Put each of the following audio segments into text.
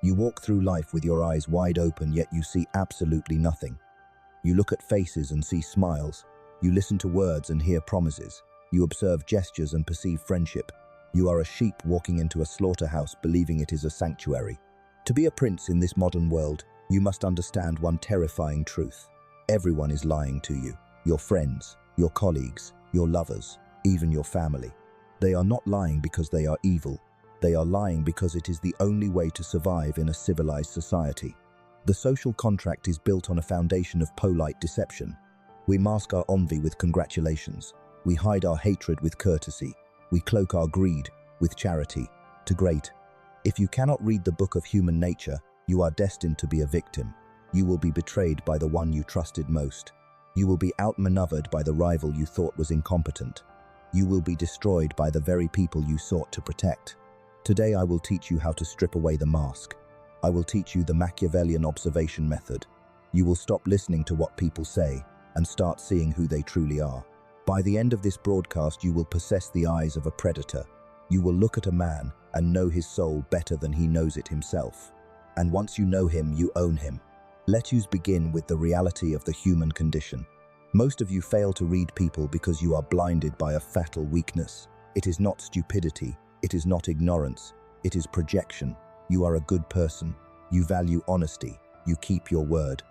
You walk through life with your eyes wide open, yet you see absolutely nothing. You look at faces and see smiles. You listen to words and hear promises. You observe gestures and perceive friendship. You are a sheep walking into a slaughterhouse, believing it is a sanctuary. To be a prince in this modern world, you must understand one terrifying truth. Everyone is lying to you. Your friends, your colleagues, your lovers, even your family. They are not lying because they are evil. They are lying because it is the only way to survive in a civilized society. The social contract is built on a foundation of polite deception. We mask our envy with congratulations. We hide our hatred with courtesy. We cloak our greed with charity. To great. If you cannot read the book of human nature, you are destined to be a victim. You will be betrayed by the one you trusted most. You will be outmaneuvered by the rival you thought was incompetent. You will be destroyed by the very people you sought to protect. Today I will teach you how to strip away the mask. I will teach you the Machiavellian Observation Method. You will stop listening to what people say and start seeing who they truly are. By the end of this broadcast, you will possess the eyes of a predator. You will look at a man and know his soul better than he knows it himself. And once you know him, you own him. Let us begin with the reality of the human condition. Most of you fail to read people because you are blinded by a fatal weakness. It is not stupidity. It is not ignorance. It is projection. You are a good person. You value honesty. You keep your word.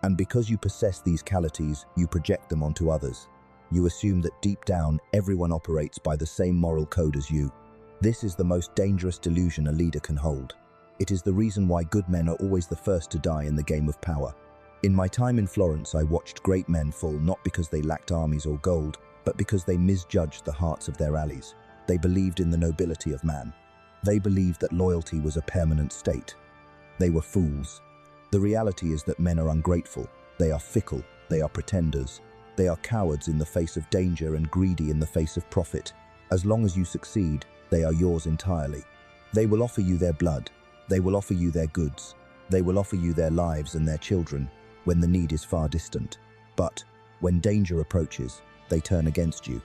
And because you possess these qualities, you project them onto others. You assume that deep down, everyone operates by the same moral code as you. This is the most dangerous delusion a leader can hold. It is the reason why good men are always the first to die in the game of power. In my time in Florence, I watched great men fall not because they lacked armies or gold, but because they misjudged the hearts of their allies. They believed in the nobility of man. They believed that loyalty was a permanent state. They were fools. The reality is that men are ungrateful. They are fickle. They are pretenders. They are cowards in the face of danger and greedy in the face of profit. As long as you succeed, they are yours entirely. They will offer you their blood. They will offer you their goods. They will offer you their lives and their children when the need is far distant. But when danger approaches, they turn against you.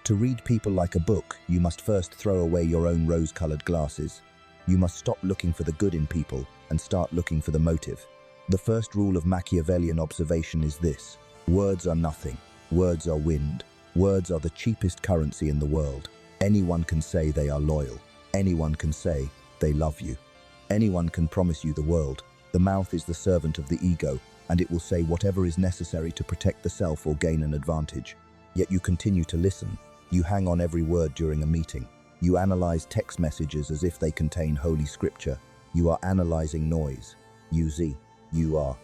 To read people like a book, you must first throw away your own rose-colored glasses. You must stop looking for the good in people and start looking for the motive. The first rule of Machiavellian observation is this: words are nothing. Words are wind. Words are the cheapest currency in the world. Anyone can say they are loyal. Anyone can say they love you. Anyone can promise you the world. The mouth is the servant of the ego, and it will say whatever is necessary to protect the self or gain an advantage. Yet you continue to listen. You hang on every word during a meeting. You analyze text messages as if they contain holy scripture. You are analyzing noise. You are.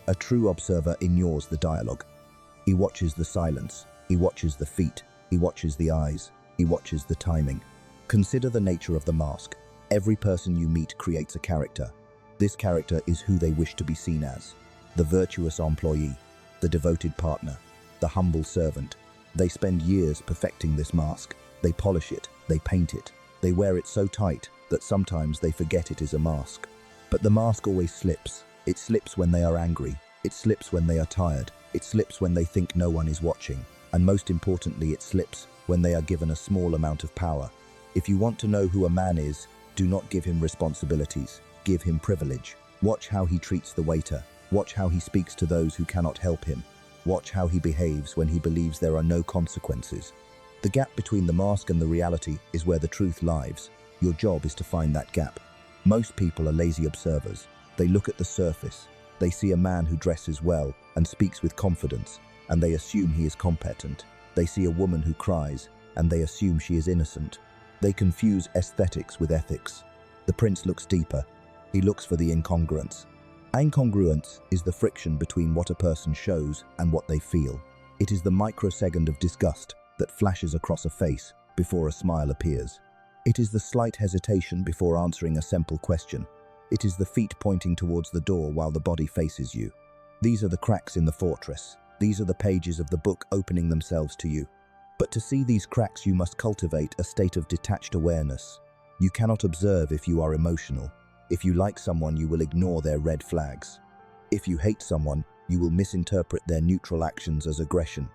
A true observer ignores the dialogue. He watches the silence. He watches the feet. He watches the eyes. He watches the timing. Consider the nature of the mask. Every person you meet creates a character. This character is who they wish to be seen as. The virtuous employee, the devoted partner, the humble servant. They spend years perfecting this mask. They polish it, they paint it. They wear it so tight that sometimes they forget it is a mask. But the mask always slips. It slips when they are angry. It slips when they are tired. It slips when they think no one is watching. And most importantly, it slips when they are given a small amount of power. If you want to know who a man is, do not give him responsibilities. Give him privilege. Watch how he treats the waiter. Watch how he speaks to those who cannot help him. Watch how he behaves when he believes there are no consequences. The gap between the mask and the reality is where the truth lies. Your job is to find that gap. Most people are lazy observers. They look at the surface. They see a man who dresses well and speaks with confidence, and they assume he is competent. They see a woman who cries, and they assume she is innocent. They confuse aesthetics with ethics. The prince looks deeper. He looks for the incongruence. Incongruence is the friction between what a person shows and what they feel. It is the microsecond of disgust that flashes across a face before a smile appears. It is the slight hesitation before answering a simple question. It is the feet pointing towards the door while the body faces you. These are the cracks in the fortress. These are the pages of the book opening themselves to you. But to see these cracks, you must cultivate a state of detached awareness. You cannot observe if you are emotional. If you like someone, you will ignore their red flags. If you hate someone, you will misinterpret their neutral actions as aggression.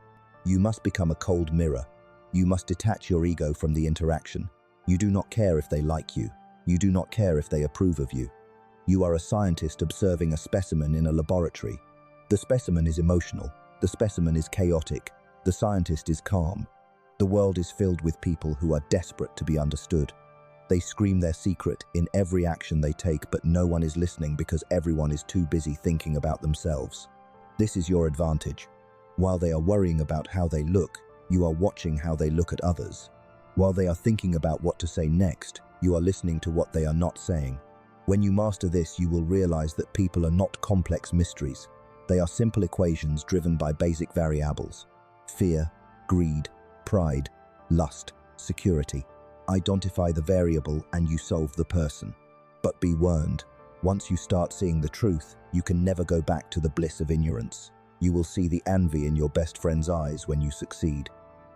You must become a cold mirror. You must detach your ego from the interaction. You do not care if they like you. You do not care if they approve of you. You are a scientist observing a specimen in a laboratory. The specimen is emotional. The specimen is chaotic. The scientist is calm. The world is filled with people who are desperate to be understood. They scream their secret in every action they take, but no one is listening because everyone is too busy thinking about themselves. This is your advantage. While they are worrying about how they look, you are watching how they look at others. While they are thinking about what to say next, you are listening to what they are not saying. When you master this, you will realize that people are not complex mysteries. They are simple equations driven by basic variables: fear, greed, pride, lust, security. Identify the variable and you solve the person. But be warned, once you start seeing the truth, you can never go back to the bliss of ignorance. You will see the envy in your best friend's eyes when you succeed.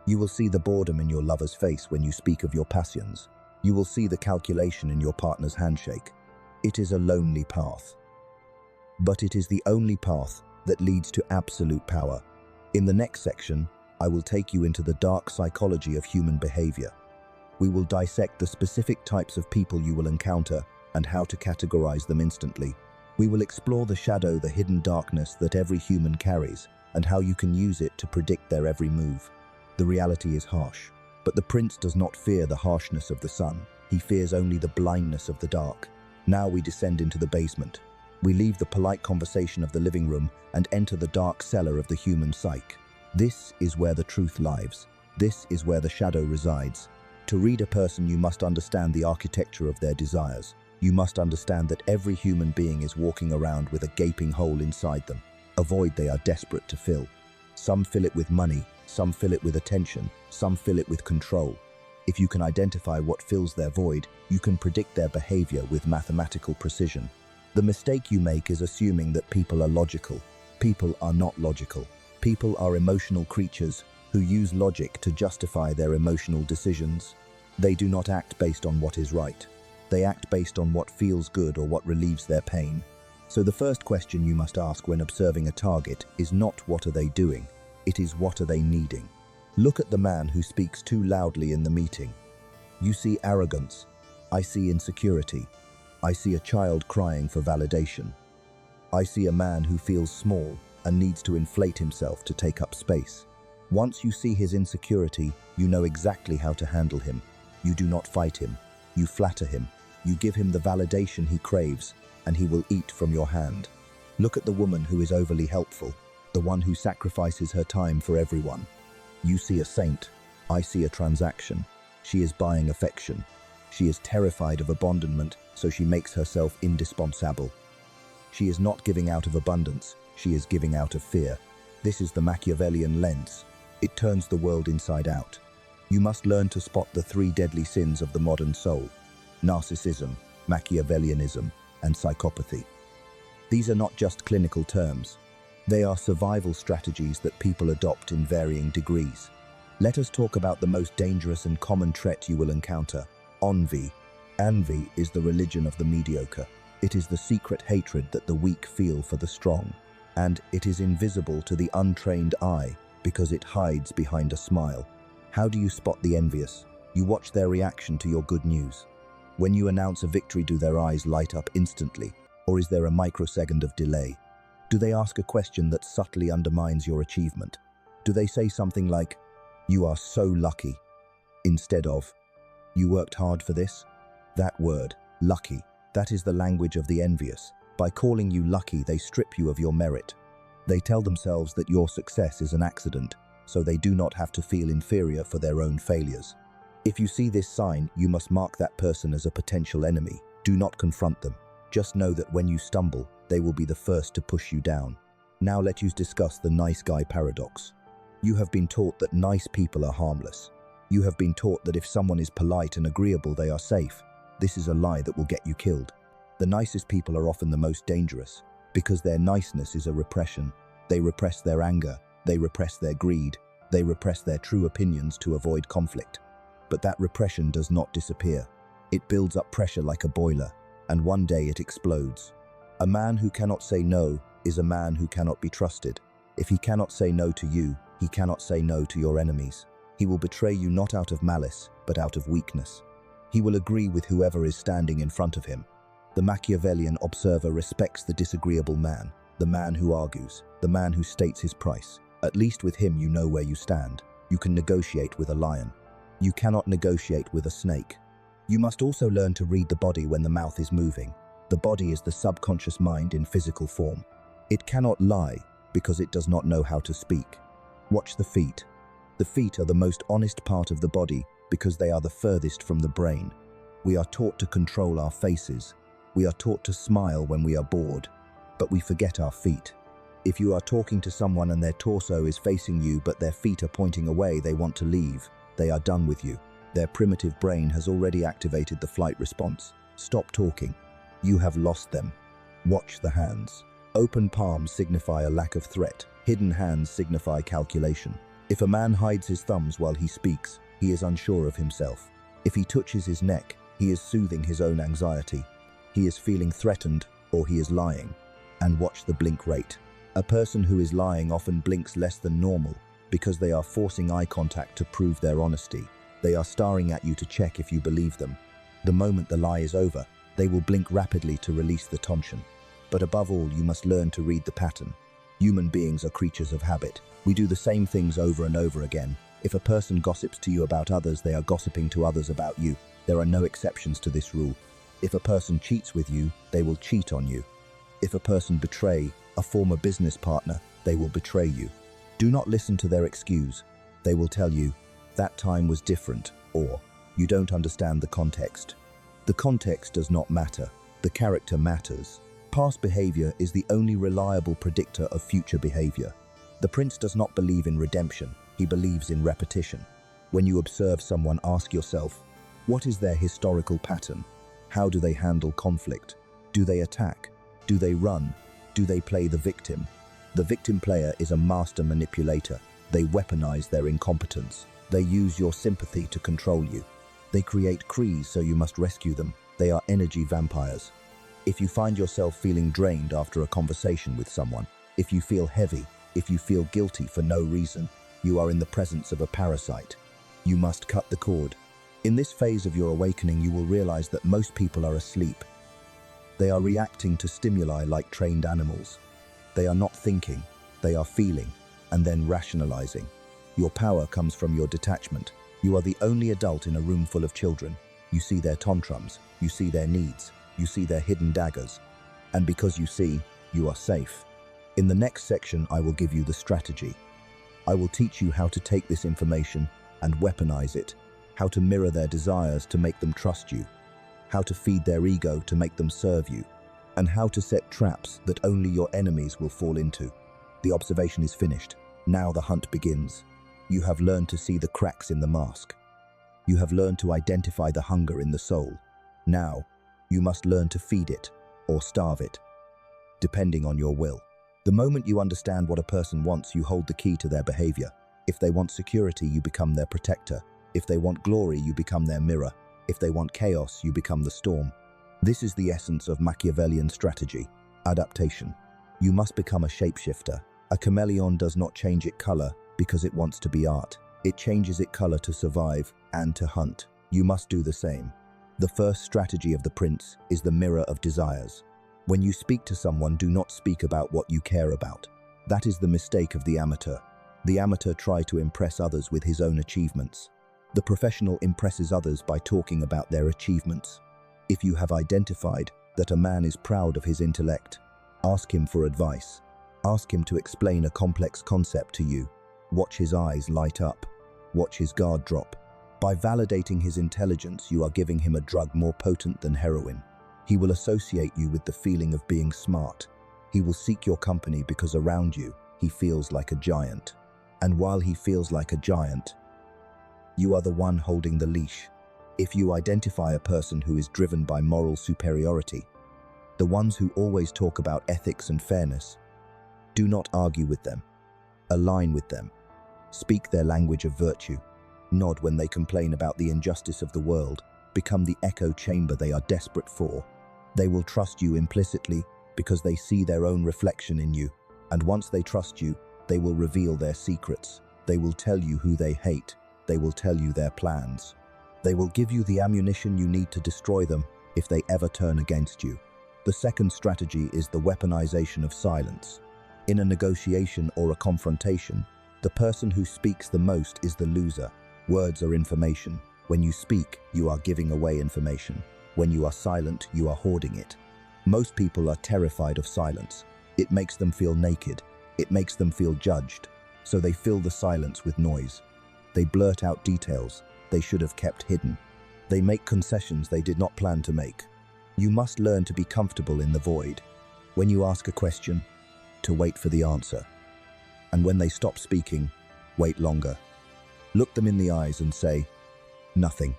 You will see the boredom in your lover's face when you speak of your passions. You will see the calculation in your partner's handshake. It is a lonely path. But it is the only path that leads to absolute power. In the next section, I will take you into the dark psychology of human behavior. We will dissect the specific types of people you will encounter and how to categorize them instantly. We will explore the shadow, the hidden darkness that every human carries, and how you can use it to predict their every move. The reality is harsh, but the prince does not fear the harshness of the sun. He fears only the blindness of the dark. Now we descend into the basement. We leave the polite conversation of the living room and enter the dark cellar of the human psyche. This is where the truth lives. This is where the shadow resides. To read a person, you must understand the architecture of their desires. You must understand that every human being is walking around with a gaping hole inside them, a void they are desperate to fill. Some fill it with money, some fill it with attention, some fill it with control. If you can identify what fills their void, you can predict their behavior with mathematical precision. The mistake you make is assuming that people are logical. People are not logical. People are emotional creatures who use logic to justify their emotional decisions. They do not act based on what is right. They act based on what feels good or what relieves their pain. So the first question you must ask when observing a target is not what are they doing, it is what are they needing. Look at the man who speaks too loudly in the meeting. You see arrogance. I see insecurity. I see a child crying for validation. I see a man who feels small and needs to inflate himself to take up space. Once you see his insecurity, you know exactly how to handle him. You do not fight him. You flatter him. You give him the validation he craves, and he will eat from your hand. Look at the woman who is overly helpful, the one who sacrifices her time for everyone. You see a saint. I see a transaction. She is buying affection. She is terrified of abandonment, so she makes herself indispensable. She is not giving out of abundance. She is giving out of fear. This is the Machiavellian lens. It turns the world inside out. You must learn to spot the three deadly sins of the modern soul: narcissism, Machiavellianism, and psychopathy. These are not just clinical terms. They are survival strategies that people adopt in varying degrees. Let us talk about the most dangerous and common trait you will encounter: envy. Envy is the religion of the mediocre. It is the secret hatred that the weak feel for the strong. And it is invisible to the untrained eye because it hides behind a smile. How do you spot the envious? You watch their reaction to your good news. When you announce a victory, do their eyes light up instantly, or is there a microsecond of delay? Do they ask a question that subtly undermines your achievement? Do they say something like, "You are so lucky," instead of, "You worked hard for this"? That word, lucky, that is the language of the envious. By calling you lucky, they strip you of your merit. They tell themselves that your success is an accident, so they do not have to feel inferior for their own failures. If you see this sign, you must mark that person as a potential enemy. Do not confront them. Just know that when you stumble, they will be the first to push you down. Now let us discuss the nice guy paradox. You have been taught that nice people are harmless. You have been taught that if someone is polite and agreeable, they are safe. This is a lie that will get you killed. The nicest people are often the most dangerous, because their niceness is a repression. They repress their anger, they repress their greed, they repress their true opinions to avoid conflict. But that repression does not disappear. It builds up pressure like a boiler, and one day it explodes. A man who cannot say no is a man who cannot be trusted. If he cannot say no to you, he cannot say no to your enemies. He will betray you not out of malice, but out of weakness. He will agree with whoever is standing in front of him. The Machiavellian observer respects the disagreeable man, the man who argues, the man who states his price. At least with him you know where you stand. You can negotiate with a lion. You cannot negotiate with a snake. You must also learn to read the body when the mouth is moving. The body is the subconscious mind in physical form. It cannot lie because it does not know how to speak. Watch the feet. The feet are the most honest part of the body because they are the furthest from the brain. We are taught to control our faces. We are taught to smile when we are bored, but we forget our feet. If you are talking to someone and their torso is facing you but their feet are pointing away, they want to leave. They are done with you. Their primitive brain has already activated the flight response. Stop talking. You have lost them. Watch the hands. Open palms signify a lack of threat. Hidden hands signify calculation. If a man hides his thumbs while he speaks, he is unsure of himself. If he touches his neck, he is soothing his own anxiety. He is feeling threatened or he is lying. And watch the blink rate. A person who is lying often blinks less than normal because they are forcing eye contact to prove their honesty. They are staring at you to check if you believe them. The moment the lie is over, they will blink rapidly to release the tension. But above all, you must learn to read the pattern. Human beings are creatures of habit. We do the same things over and over again. If a person gossips to you about others, they are gossiping to others about you. There are no exceptions to this rule. If a person cheats with you, they will cheat on you. If a person betray a former business partner, they will betray you. Do not listen to their excuse. They will tell you, that time was different, or you don't understand the context. The context does not matter. The character matters. Past behavior is the only reliable predictor of future behavior. The prince does not believe in redemption. He believes in repetition. When you observe someone, ask yourself, what is their historical pattern? How do they handle conflict? Do they attack? Do they run? Do they play the victim? The victim player is a master manipulator. They weaponize their incompetence. They use your sympathy to control you. They create crees so you must rescue them. They are energy vampires. If you find yourself feeling drained after a conversation with someone, if you feel heavy, if you feel guilty for no reason, you are in the presence of a parasite. You must cut the cord. In this phase of your awakening, you will realize that most people are asleep. They are reacting to stimuli like trained animals. They are not thinking, they are feeling, and then rationalizing. Your power comes from your detachment. You are the only adult in a room full of children. You see their tantrums, you see their needs, you see their hidden daggers. And because you see, you are safe. In the next section, I will give you the strategy. I will teach you how to take this information and weaponize it, how to mirror their desires to make them trust you, how to feed their ego to make them serve you, and how to set traps that only your enemies will fall into. The observation is finished. Now the hunt begins. You have learned to see the cracks in the mask. You have learned to identify the hunger in the soul. Now, you must learn to feed it or starve it, depending on your will. The moment you understand what a person wants, you hold the key to their behavior. If they want security, you become their protector. If they want glory, you become their mirror. If they want chaos, you become the storm. This is the essence of Machiavellian strategy, adaptation. You must become a shapeshifter. A chameleon does not change its color because it wants to be art. It changes its color to survive and to hunt. You must do the same. The first strategy of the prince is the mirror of desires. When you speak to someone, do not speak about what you care about. That is the mistake of the amateur. The amateur tries to impress others with his own achievements. The professional impresses others by talking about their achievements. If you have identified that a man is proud of his intellect, ask him for advice. Ask him to explain a complex concept to you. Watch his eyes light up. Watch his guard drop. By validating his intelligence, you are giving him a drug more potent than heroin. He will associate you with the feeling of being smart. He will seek your company because around you, he feels like a giant. And while he feels like a giant, you are the one holding the leash. If you identify a person who is driven by moral superiority, the ones who always talk about ethics and fairness, do not argue with them. Align with them. Speak their language of virtue. Nod when they complain about the injustice of the world. Become the echo chamber they are desperate for. They will trust you implicitly because they see their own reflection in you. And once they trust you, they will reveal their secrets. They will tell you who they hate. They will tell you their plans. They will give you the ammunition you need to destroy them. if they ever turn against you. The second strategy is the weaponization of silence. In a negotiation or a confrontation, the person who speaks the most is the loser. Words are information. When you speak, you are giving away information. When you are silent, you are hoarding it. Most people are terrified of silence. It makes them feel naked. It makes them feel judged. So they fill the silence with noise. They blurt out details they should have kept hidden. They make concessions they did not plan to make. You must learn to be comfortable in the void. When you ask a question, to wait for the answer. And when they stop speaking, wait longer. Look them in the eyes and say, nothing.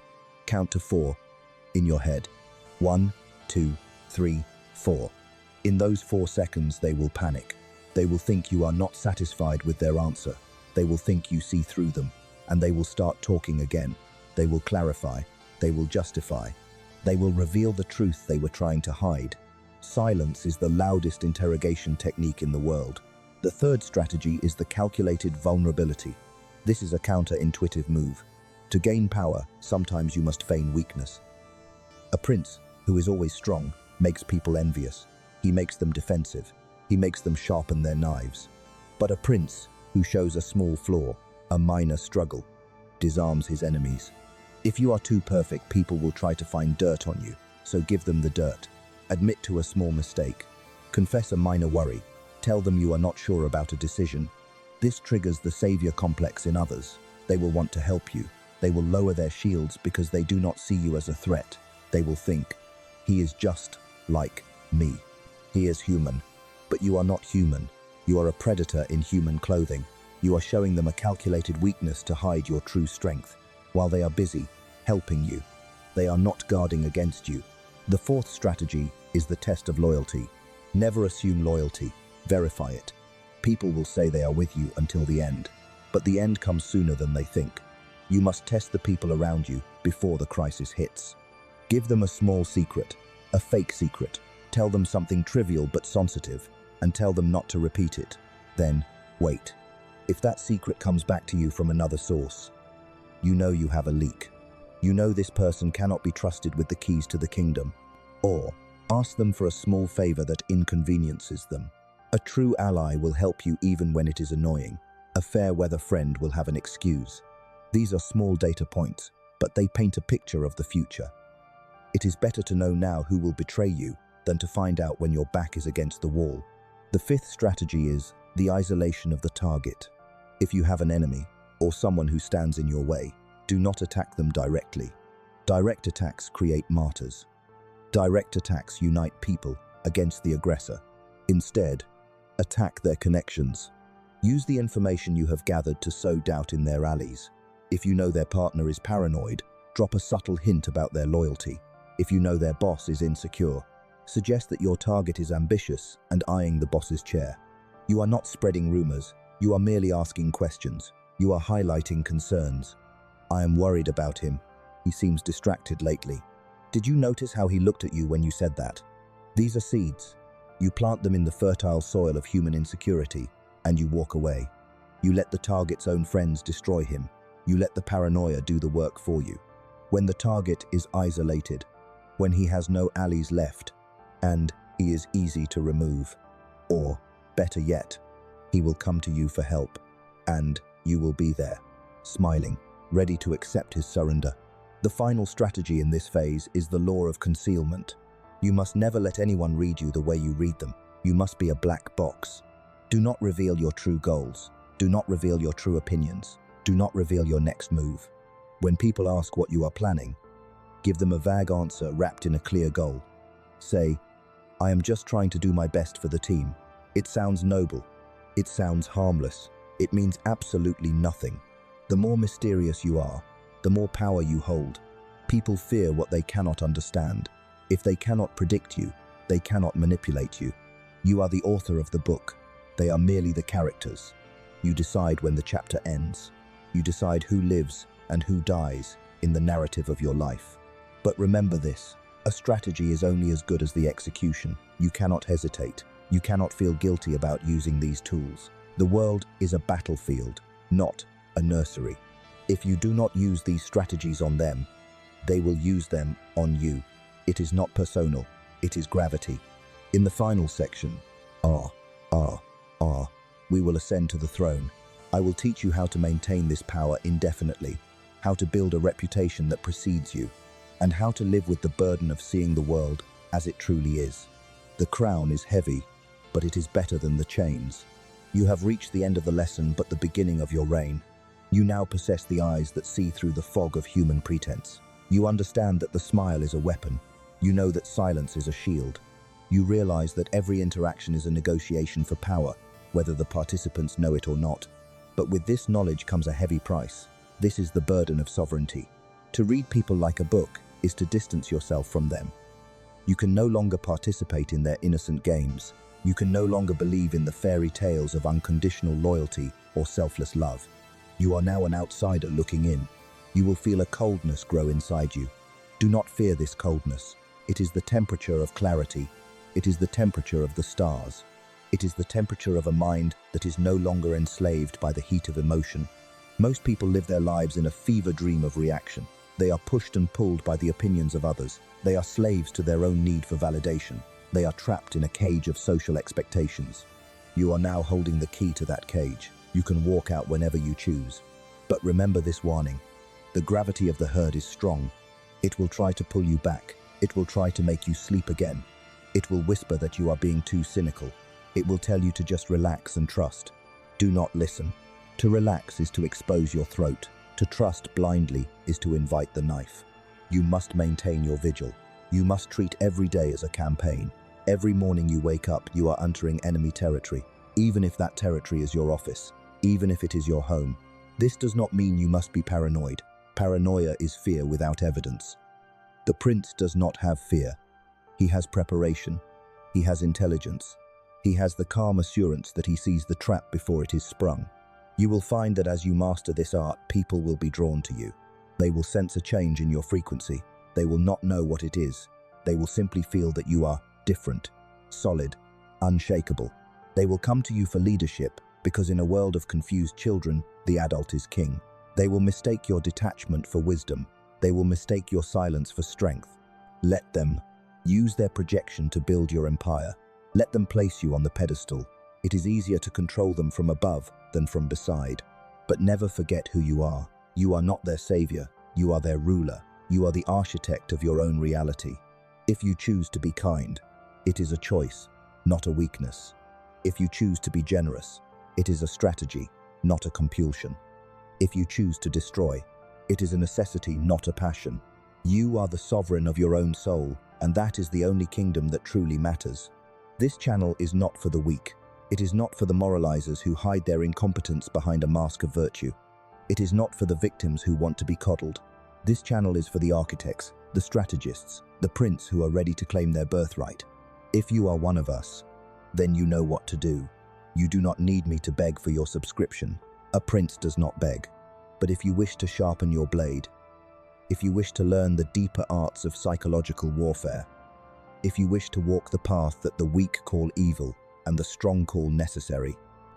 Count to 4 in your head. 1, 2, 3, 4. In those 4 seconds, they will panic. They will think you are not satisfied with their answer. They will think you see through them, and they will start talking again. They will clarify. They will justify. They will reveal the truth they were trying to hide. Silence is the loudest interrogation technique in the world. The third strategy is the calculated vulnerability. This is a counterintuitive move. To gain power, sometimes you must feign weakness. A prince, who is always strong, makes people envious. He makes them defensive. He makes them sharpen their knives. But a prince who shows a small flaw, a minor struggle, disarms his enemies. If you are too perfect, people will try to find dirt on you, so give them the dirt. Admit to a small mistake. Confess a minor worry. Tell them you are not sure about a decision. This triggers the savior complex in others. They will want to help you. They will lower their shields because they do not see you as a threat. They will think, he is just like me. He is human. But you are not human. You are a predator in human clothing. You are showing them a calculated weakness to hide your true strength. While they are busy helping you, they are not guarding against you. The fourth strategy is the test of loyalty. Never assume loyalty. Verify it. People will say they are with you until the end, but the end comes sooner than they think. You must test the people around you before the crisis hits. Give them a small secret, a fake secret. Tell them something trivial but sensitive, and tell them not to repeat it. Then, wait. If that secret comes back to you from another source, you know you have a leak. You know this person cannot be trusted with the keys to the kingdom. Or, ask them for a small favor that inconveniences them. A true ally will help you even when it is annoying. A fair-weather friend will have an excuse. These are small data points, but they paint a picture of the future. It is better to know now who will betray you than to find out when your back is against the wall. The fifth strategy is the isolation of the target. If you have an enemy, or someone who stands in your way, do not attack them directly. Direct attacks create martyrs. Direct attacks unite people against the aggressor. Instead, attack their connections. Use the information you have gathered to sow doubt in their allies. If you know their partner is paranoid, drop a subtle hint about their loyalty. If you know their boss is insecure, suggest that your target is ambitious and eyeing the boss's chair. You are not spreading rumors. You are merely asking questions. You are highlighting concerns. I am worried about him. He seems distracted lately. Did you notice how he looked at you when you said that? These are seeds. You plant them in the fertile soil of human insecurity, and you walk away. You let the target's own friends destroy him. You let the paranoia do the work for you. When the target is isolated, when he has no allies left, and he is easy to remove, or, better yet, he will come to you for help, and you will be there, smiling, ready to accept his surrender. The final strategy in this phase is the law of concealment. You must never let anyone read you the way you read them. You must be a black box. Do not reveal your true goals. Do not reveal your true opinions. Do not reveal your next move. When people ask what you are planning, give them a vague answer wrapped in a clear goal. Say, I am just trying to do my best for the team. It sounds noble. It sounds harmless. It means absolutely nothing. The more mysterious you are, the more power you hold. People fear what they cannot understand. If they cannot predict you, they cannot manipulate you. You are the author of the book. They are merely the characters. You decide when the chapter ends. You decide who lives and who dies in the narrative of your life. But remember this, a strategy is only as good as the execution. You cannot hesitate. You cannot feel guilty about using these tools. The world is a battlefield, not a nursery. If you do not use these strategies on them, they will use them on you. It is not personal, it is gravity. In the final section, we will ascend to the throne. I will teach you how to maintain this power indefinitely, how to build a reputation that precedes you, and how to live with the burden of seeing the world as it truly is. The crown is heavy, but it is better than the chains. You have reached the end of the lesson, but the beginning of your reign. You now possess the eyes that see through the fog of human pretense. You understand that the smile is a weapon. You know that silence is a shield. You realize that every interaction is a negotiation for power, whether the participants know it or not. But with this knowledge comes a heavy price. This is the burden of sovereignty. To read people like a book is to distance yourself from them. You can no longer participate in their innocent games. You can no longer believe in the fairy tales of unconditional loyalty or selfless love. You are now an outsider looking in. You will feel a coldness grow inside you. Do not fear this coldness. It is the temperature of clarity. It is the temperature of the stars. It is the temperature of a mind that is no longer enslaved by the heat of emotion. Most people live their lives in a fever dream of reaction. They are pushed and pulled by the opinions of others. They are slaves to their own need for validation. They are trapped in a cage of social expectations. You are now holding the key to that cage. You can walk out whenever you choose. But remember this warning. The gravity of the herd is strong. It will try to pull you back. It will try to make you sleep again. It will whisper that you are being too cynical. It will tell you to just relax and trust. Do not listen. To relax is to expose your throat. To trust blindly is to invite the knife. You must maintain your vigil. You must treat every day as a campaign. Every morning you wake up, you are entering enemy territory, even if that territory is your office, even if it is your home. This does not mean you must be paranoid. Paranoia is fear without evidence. The prince does not have fear. He has preparation. He has intelligence. He has the calm assurance that he sees the trap before it is sprung. You will find that as you master this art, people will be drawn to you. They will sense a change in your frequency. They will not know what it is. They will simply feel that you are different, solid, unshakable. They will come to you for leadership because in a world of confused children, the adult is king. They will mistake your detachment for wisdom. They will mistake your silence for strength. Let them. Use their projection to build your empire. Let them place you on the pedestal. It is easier to control them from above than from beside. But never forget who you are. You are not their savior. You are their ruler. You are the architect of your own reality. If you choose to be kind, it is a choice, not a weakness. If you choose to be generous, it is a strategy, not a compulsion. If you choose to destroy, it is a necessity, not a passion. You are the sovereign of your own soul, and that is the only kingdom that truly matters. This channel is not for the weak. It is not for the moralizers who hide their incompetence behind a mask of virtue. It is not for the victims who want to be coddled. This channel is for the architects, the strategists, the prince who are ready to claim their birthright. If you are one of us, then you know what to do. You do not need me to beg for your subscription. A prince does not beg. But if you wish to sharpen your blade, if you wish to learn the deeper arts of psychological warfare, if you wish to walk the path that the weak call evil and the strong call necessary,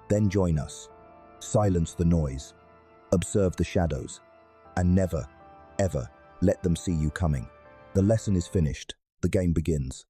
then join us. Silence the noise, observe the shadows, and never, ever let them see you coming. The lesson is finished. The game begins.